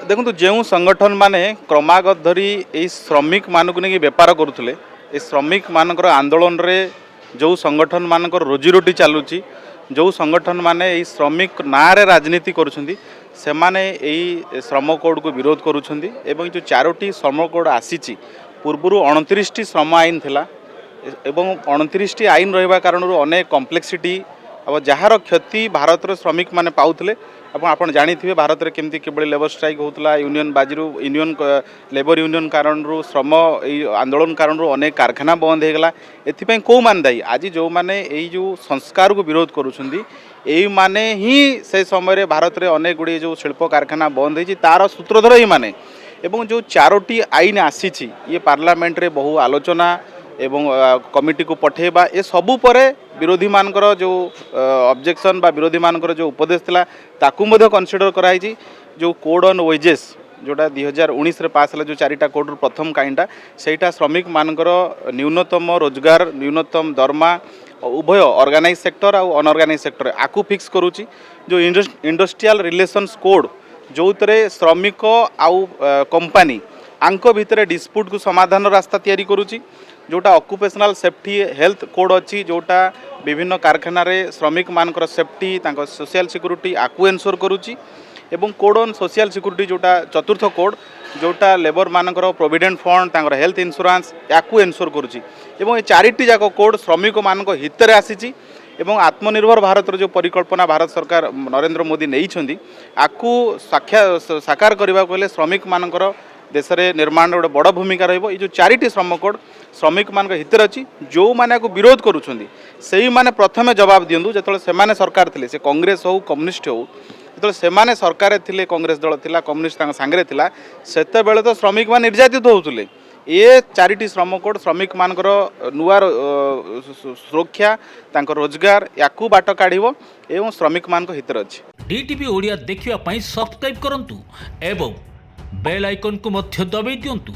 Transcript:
देखो जो संगठन माने क्रमागत धरी यही श्रमिक मानक नहीं बेपार करुले श्रमिक मानकर आंदोलन रे जो संगठन मानक रोजीरोटी चलुची जो संगठन माने यही श्रमिक ना रे राजनीति करुछंदी से माने यही श्रम कोड को विरोध करुछंदी एवं जो 4टी श्रम कोड आसीची पूर्व 29टी श्रम आईन थिला एवं 29टी आईन रहिबा कारण अनेक कॉम्प्लेक्सिटी अब जार क्षति भारत श्रमिक माने पाउथले आप जानी भारत में केमती केवल लेबर स्ट्राइक होता यूनियन बाजी यूनियन लेबर यूनियन कारण श्रम आंदोलन कारण अनेक कारखाना बंद होगला एपाई कौ मान दायी आज जो मैंने जो संस्कार को विरोध करुँच ही से समय भारत में अनेक गुड़े जो शिल्प कारखाना बंद हो तार सूत्रधर ही माने एवं जो 4टी आईन आसी ये पार्लियामेंट रे बहु आलोचना एवं कमिटी को पठेबा ए सबू परे विरोधी मानकर जो ऑब्जेक्शन बा विरोधी मानकर जो उपदेश थिला ताकू मध्य कंसीडर कराई जो कोड ऑन वेजेस जोटा 2019 रे पास हला जो 4टा कोड प्रथम काइंडा सेटा श्रमिक मानकर न्यूनतम रोजगार न्यूनतम दरमा उभय ऑर्गेनाइज सेक्टर और अनऑर्गेनाइज सेक्टर आकू फिक्स करूची जो इंडस्ट्रियल रिलेशंस कोड जो श्रमिक आउ कंपनी आंक भितर डिस्प्यूट को समाधान रास्ता तैयारी करूची जोटा ऑक्युपेशनल सेफ्टी हेल्थ कोड अच्छी जोटा विभिन्न कारखाना रे श्रमिक मानकर सेफ्टी तांको सोशल सिक्यूरीटी आकु एनश्योर करूची एवं कोड ऑन सोशल सिक्यूरीटी जोटा चतुर्थ कोड जोटा लेबर मानकर प्रोविडेंट फंड तांकर हेल्थ इंश्योरेंस याकु एनश्योर करूची एवं ये 4टी जाक कोड श्रमिक मानक हित रे आसीची एवं आत्मनिर्भर भारत जो परिकल्पना भारत सरकार नरेंद्र मोदी नहीं आकु साकार करने को श्रमिक मानकर देश में निर्माण गोटे बड़ भूमिका रही जो 4टी श्रम कोड श्रमिक मान हितर अच्छी जो मैंने विरोध करुँच से मैंने प्रथम जवाब दिंतु जो से सरकार थे कांग्रेस हो कम्युनिस्ट हो जो से सरकार थे कांग्रेस दल था कम्युनिस्ट सांगे से तो श्रमिक मान निर्यातित होते ये 4टी श्रम कोड श्रमिक मानकर नुआ सुरक्षा रोजगार याकू बाट काढ़ एवं श्रमिक मान हितर अच्छी डीटीवी ओडिया देखिवा पई सब्सक्राइब करंतु एवं बेल आइकन को मध्य दबाई दियंतु।